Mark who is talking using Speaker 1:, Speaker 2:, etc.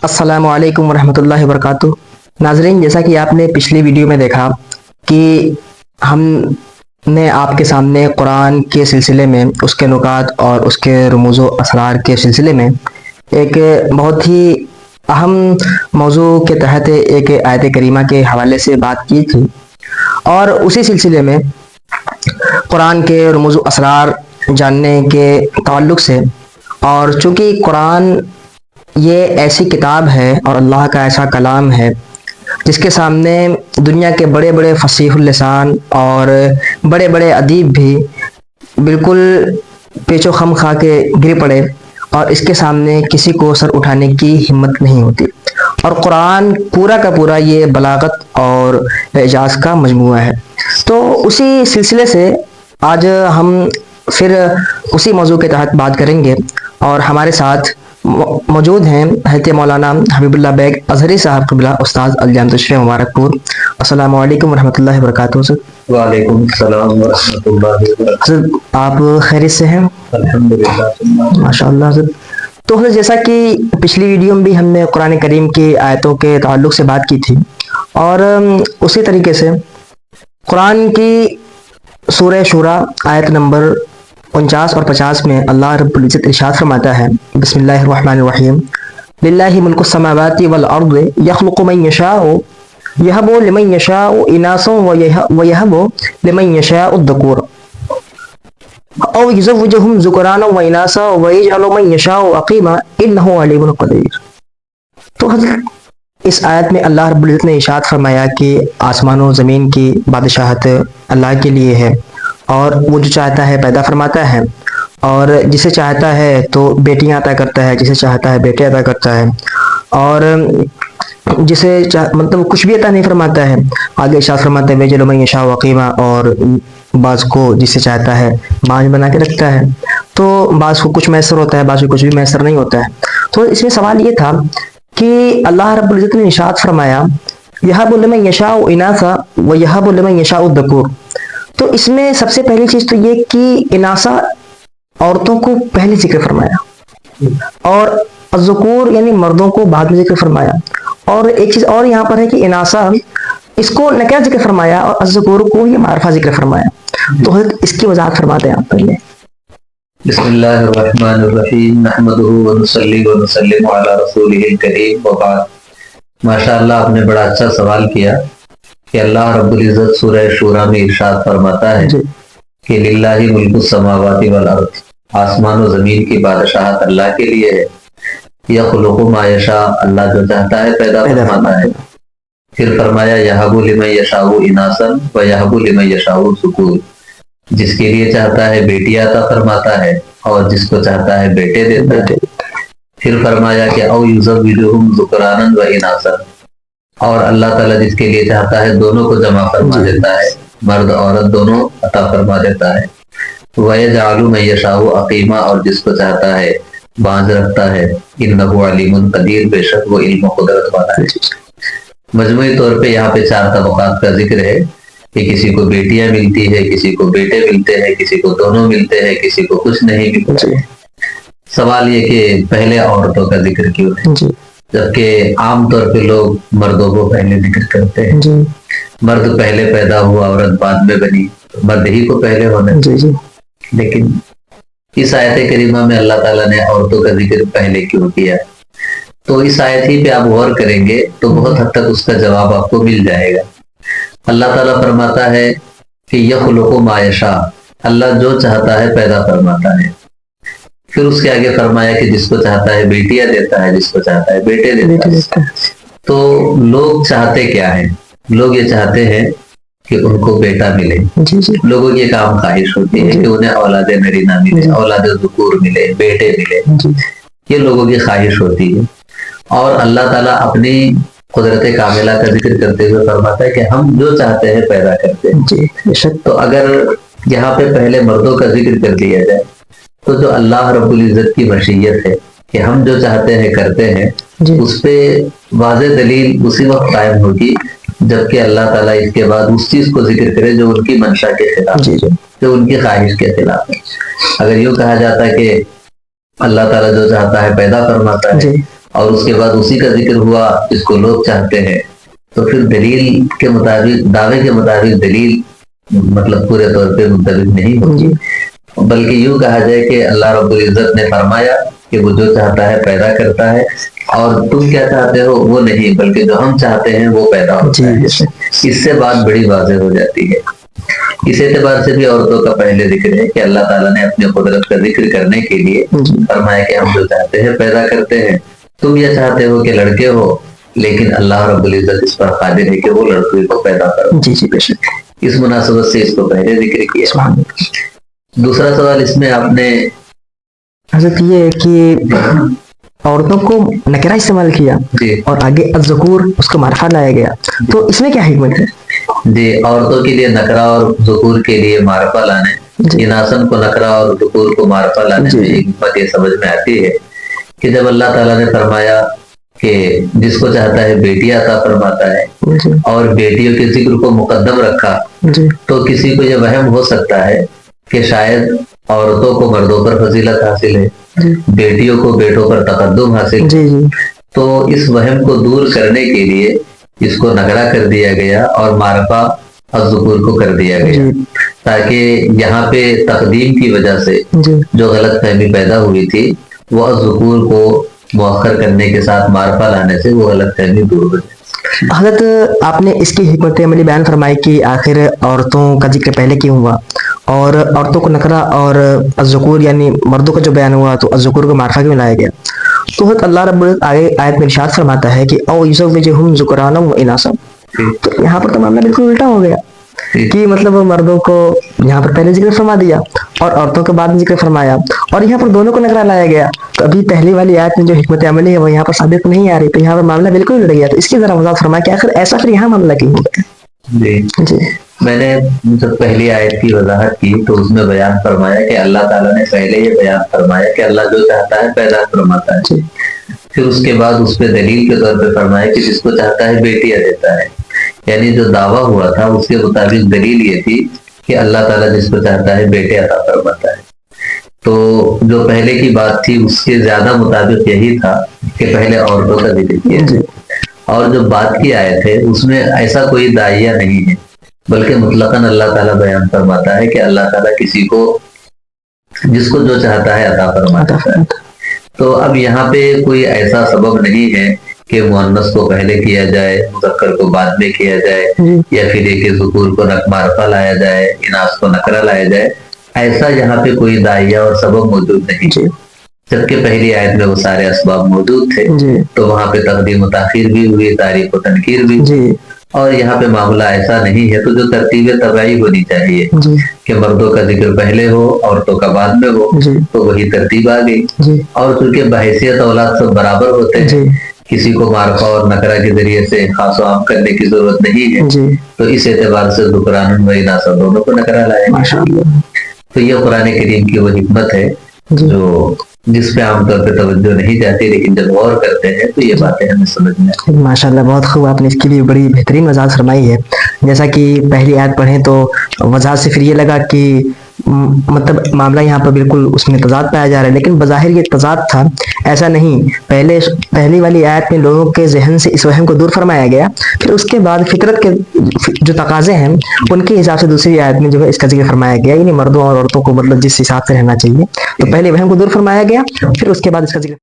Speaker 1: अस्सलाम वालेकुम रहमतुल्लाहि वबरकातुह। नाजरीन, जैसा कि आपने पिछली वीडियो में देखा कि हमने आपके सामने कुरान के सिलसिले में उसके नुकात और उसके रमूज़ व असरार के सिलसिले में एक बहुत ही अहम मौजू के तहत एक आयत करीमा के हवाले से बात की थी, और उसी सिलसिले में कुरान के रमूज़ व असरार जानने के ताल्लुक़ से, और चूँकि कुरान ये ऐसी किताब है और अल्लाह का ऐसा कलाम है जिसके सामने दुनिया के बड़े बड़े फसीहुल लिसान और बड़े बड़े अदीब भी बिल्कुल पेचो खम खा के गिर पड़े, और इसके सामने किसी को सर उठाने की हिम्मत नहीं होती। और कुरान पूरा का पूरा ये बलागत और एजाज का मजमूआ है। तो उसी सिलसिले से आज हम फिर उसी मौजू के तहत बात करेंगे, और हमारे साथ मौजूद हैं हज़रत मौलाना हबीबुल्लाह बैग अज़हरी साहब क़िबला, उस्ताद अल-जाम तशरीफ़ मुबारकपुर। अस्सलामु अलैकुम वरहमतुल्लाहि वबरकातुहू। सर
Speaker 2: वालेकुम सलाम वरहमतुल्लाहि वबरकातुहू।
Speaker 1: सर आप खैरियत से हैं?
Speaker 2: अल्हम्दुलिल्लाह
Speaker 1: माशाअल्लाह। सर तो सर, जैसा कि पिछली वीडियो में भी हमने कुरान करीम की आयतों के ताल्लुक़ से बात की थी, और उसी तरीके से कुरान की सूरह शूरा आयत नंबर 49 और 50 में अल्लाह रब्बुल इज़्ज़त इरशाद फरमाता है, बिस्मिल्लाहिर्रहमानिर्रहीम, लिल्लाहि मुल्कुस समावाति वल अर्दि यख़्लुक़ु मन यशाअ यहबु लिमन यशाअ इनासन व यहबु लिमन यशाअ ज़ुकूर औ युज़व्विजुहुम ज़ुकराना व इनासा व यजअलु मन यशाअ अक़ीमा इन्नहु अलीमुन क़दीर। तो हज़रत इस आयत में अल्लाह रब्बुल इज़्ज़त ने इरशाद फरमाया कि आसमान और ज़मीन की बादशाहत अल्लाह के लिए है, और वो जो चाहता है पैदा फरमाता है, और जिसे चाहता है तो बेटियां अता करता है, जिसे चाहता है बेटे अता करता है, और जिसे मतलब कुछ भी अता नहीं फरमाता है। आगे इरशाद फरमाता है वेजल मन यशा वक़ीमा, और बाज़ को जिसे चाहता है बाँझ बना के रखता है। तो बाज़ को कुछ मैसर होता है, बाज़ को कुछ भी मैसर नहीं होता है। तो इसमें सवाल ये था कि अल्लाह रब्बुल इज़्ज़त ने इरशाद फरमाया यहबु लिमन यशाअ इनासा व यहबु लिमन यशाअ ज़ुकूर। तो इसमें सबसे पहली चीज तो ये कि इनासा औरतों को पहले जिक्र फरमाया, और अज़्ज़ुकूर यानी मर्दों को बाद में जिक्र फरमाया। और एक चीज और यहाँ पर है कि इनासा इसको नकिरा जिक्र फरमाया, और अज़्ज़ुकूर को ये मारफा जिक्र फरमाया। तो इसकी वजाहत फरमाते हैं आप पहले।
Speaker 2: बिस्मिल्लाहिर्रहमानिर्रहीम, नहमदुहु व नुसल्ली व नुसल्लिमु अला रसूलिहिल करीम व बाद। माशाअल्लाह, आपने बड़ा अच्छा सवाल किया कि अल्लाह रब्बुल इज़्ज़त सूरह शूरा में इरशाद फरमाता है कि लिल्लाहि मुल्कुस समावाति वल अर्द, आसमान और जमीन की बादशाहत अल्लाह के लिए है। यख़्लुक़ु मा यशा, अल्लाह जो चाहता है पैदा फरमाता है। फिर फरमाया यहबु लिमन यशाउ इनासन व यहबु लिमन यशाउ ज़ुकूर, जिसके लिए चाहता है बेटियां अता फरमाता है, और जिसको चाहता है बेटे देता है। फिर फरमाया कि औ युज़व्विजुहुम ज़ुकरानन व इनासन, और अल्लाह ताला जिसके लिए चाहता है दोनों को जमा फरमा देता है, मर्द औरत दोनों अता फरमा देता है। वयजअलु मन यशाअ अक़ीमा, और जिसको चाहता है बांझ रखता है। इन्नहु अलीमुन क़दीर, बेशक वो इल्म कुदरत वाला है। मजमूई तौर पे यहाँ पे 4 तबक़ात का जिक्र है कि किसी को बेटियां मिलती है, किसी को बेटे मिलते हैं, किसी को दोनों मिलते हैं, किसी को कुछ नहीं मिलता। सवाल ये कि पहले औरतों का जिक्र क्यों है, जबकि आमतौर पे लोग मर्दों को पहले जिक्र करते हैं। मर्द पहले पैदा हुआ, औरत बाद में बनी, तो मर्द ही को पहले होना चाहिए। लेकिन इस आयत करीमा में अल्लाह ताला ने औरतों का जिक्र पहले क्यों किया? तो इस आयत ही पे आप गौर करेंगे तो बहुत हद तक उसका जवाब आपको मिल जाएगा। अल्लाह ताला फरमाता है कि यख़्लुक़ु मा यशा, अल्लाह जो चाहता है पैदा फरमाता है। फिर उसके आगे फरमाया कि जिसको चाहता है बेटियां देता है, जिसको चाहता है बेटे देता है। तो लोग चाहते क्या है? लोग ये चाहते हैं कि उनको बेटा मिले। लोगों की एक आम ख्वाहिश होती है कि उन्हें औलादे नरीना मिले, औलादे ज़ुकूर मिले, बेटे मिले। ये लोगों की ख्वाहिश होती है। और अल्लाह ताला अपनी कुदरत कामिला का जिक्र करते हुए फरमाता है कि हम जो चाहते हैं पैदा करते हैं। तो अगर यहाँ पे पहले मर्दों का जिक्र कर दिया जाए तो जो अल्लाह रब्बुल इज़्ज़त की मशीयत है कि हम जो चाहते हैं करते हैं, उस पे वाज़ेह दलील उसी वक्त कायम होगी जबकि अल्लाह ताला इसके बाद उस चीज को जिक्र करे जो उनकी मंशा के खिलाफ, जो उनकी ख्वाहिश के खिलाफ है। अगर यूं कहा जाता है कि अल्लाह ताला जो चाहता है पैदा फरमाता है, اور اس کے بعد اسی کا ذکر ہوا جس کو لوگ چاہتے ہیں، تو پھر دلیل کے مطابق، دعوے کے مطابق دلیل مطلب پورے طور پہ منطبق نہیں ہوگی، بلکہ یوں کہا جائے کہ اللہ رب العزت نے فرمایا کہ وہ جو چاہتا ہے پیدا کرتا ہے، اور تم کیا چاہتے ہو وہ نہیں، بلکہ جو ہم چاہتے ہیں وہ پیدا ہوتا ہے۔ اس سے بات بڑی واضح ہو جاتی ہے۔ اس اعتبار سے بھی عورتوں کا پہلے ذکر ہے کہ اللہ تعالیٰ نے اپنی قدرت کا ذکر کرنے کے لیے فرمایا کہ ہم جو چاہتے ہیں پیدا کرتے ہیں، تم یہ چاہتے ہو کہ لڑکے ہو، لیکن اللہ رب العزت اس پر قادر ہے کہ وہ لڑکے کو پیدا کرو۔
Speaker 1: بے شک۔
Speaker 2: اس مناسبت سے اس کو پہلے ذکر کیا۔ دوسرا سوال اس میں آپ نے
Speaker 1: حضرت یہ ہے کہ عورتوں کو نکرہ استعمال کیا اور آگے الذکور اس کو معرفہ لایا گیا، تو اس میں کیا حکمت ہے؟
Speaker 2: جی، عورتوں کے لیے نکرہ اور ذکور کے لیے معرفہ لانے، اناسن کو نکرہ اور ذکور کو معرفہ لانے میں حکمت یہ سمجھ میں آتی ہے کہ جب اللہ تعالیٰ نے فرمایا کہ جس کو چاہتا ہے بیٹی عطا فرماتا ہے، اور بیٹیوں کے ذکر کو مقدم رکھا، تو کسی کو یہ وہم ہو سکتا ہے کہ شاید عورتوں کو مردوں پر فضیلت حاصل ہے، بیٹیوں کو بیٹوں پر تقدم حاصل ہے۔ تو اس وہم کو دور کرنے کے لیے اس کو نکرہ کر دیا گیا اور معرفہ الذکور کو کر دیا گیا، تاکہ یہاں پہ تقدیم کی وجہ سے جو غلط فہمی پیدا ہوئی تھی وہ الذکور کو مؤخر کرنے کے ساتھ معرفہ لانے سے وہ غلط فہمی دور ہو جائے۔
Speaker 1: حضرت آپ نے اس کی حکمت عملی بیان فرمائی کہ آخر عورتوں کا ذکر پہلے کیوں ہوا، اور عورتوں کو نکرہ اور الذکور یعنی مردوں کا جو بیان ہوا تو الذکور کو معرفہ کیوں لایا گیا؟ تو حضرت اللہ رب العزت آگے آیت میں ارشاد فرماتا ہے کہ او یزوجہم ذکرانا و اناسا، تو یہاں پر تو معاملہ بالکل الٹا ہو گیا کہ مطلب مردوں کو یہاں پر پہلے ذکر فرما دیا اور عورتوں کے بعد ذکر فرمایا، اور یہاں پر دونوں کو نکرہ لایا گیا۔ تو ابھی پہلی والی آیت میں جو حکمت عملی ہے وہ یہاں پر ثابت نہیں آ رہی، تو یہاں پر معاملہ بالکل الٹ گیا۔ تو اس کی ذرا وضاحت فرمائیں کہ آخر ایسا پھر یہاں معاملہ کیوں ہو گیا؟
Speaker 2: جی، میں نے جب پہلی آیت کی وضاحت کی تو اس میں بیان فرمایا کہ اللہ تعالیٰ نے پہلے یہ بیان فرمایا کہ اللہ جو چاہتا ہے پیدا فرماتا ہے، پھر اس کے بعد اس پہ دلیل کے طور پہ فرمایا کہ جس کو چاہتا ہے بیٹیاں دیتا ہے، یعنی جو دعویٰ ہوا تھا اس کے مطابق دلیل یہ تھی کہ اللہ تعالیٰ جس کو چاہتا ہے بیٹے عطا فرماتا ہے۔ تو جو پہلے کی بات تھی اس کے زیادہ مطابق یہی تھا کہ پہلے عورتوں کا ذکر کیا، اور جو بات کی آیت ہے اس میں ایسا کوئی داعیہ نہیں ہے، بلکہ مطلقاً اللہ تعالیٰ بیان فرماتا ہے کہ اللہ تعالیٰ کسی کو جس کو جو چاہتا ہے عطا فرماتا ہے۔ تو اب یہاں پہ کوئی ایسا سبب نہیں ہے کہ مؤنث کو پہلے کیا جائے، مذکر کو بعد میں کیا جائے، یا پھر ایک ذکور کو معرفہ لایا جائے، اناث کو نکرہ لایا جائے، ایسا یہاں پہ کوئی داعیہ اور سبب موجود نہیں۔ جبکہ پہلی آیت میں وہ سارے اسباب موجود تھے، تو وہاں پہ تقدیم و تاخیر بھی ہوئی، تعریف و تنکیر بھی، اور یہاں پہ معاملہ ایسا نہیں ہے۔ تو جو ترتیب طبعی ہونی چاہیے کہ مردوں کا ذکر پہلے ہو عورتوں کا بعد میں ہو، تو وہی ترتیب آ گئی۔ اور چونکہ بحیثیت اولاد سب برابر ہوتے ہیں، کسی کو معرفہ اور نکرہ کے ذریعے سے خاص و عام کرنے کی ضرورت نہیں ہے، تو اس اعتبار سے ذکران و اناث دونوں کو نکرہ لائے۔ تو یہ قرآن کریم کی وہ حکمت ہے جو جس پہ عام طور پہ توجہ نہیں جاتی، لیکن جب غور کرتے ہیں تو یہ باتیں ہمیں سمجھ میں آتی ہیں۔
Speaker 1: ماشاءاللہ، بہت خوب، آپ نے اس کے لیے بڑی بہترین وضاحت فرمائی ہے۔ جیسا کہ پہلی آیت پڑھیں تو وضاحت سے پھر یہ لگا کہ مطلب معاملہ یہاں پر بالکل اس میں تضاد پایا جا رہا ہے، لیکن بظاہر یہ تضاد تھا، ایسا نہیں۔ پہلی والی آیت میں لوگوں کے ذہن سے اس وہم کو دور فرمایا گیا، پھر اس کے بعد فطرت کے جو تقاضے ہیں ان کے حساب سے دوسری آیت میں جو ہے اس کا ذکر فرمایا گیا، یعنی مردوں اور عورتوں کو مطلب جس حساب سے رہنا چاہیے، تو پہلے وہم کو دور فرمایا گیا، پھر اس کے بعد اس کا ذکر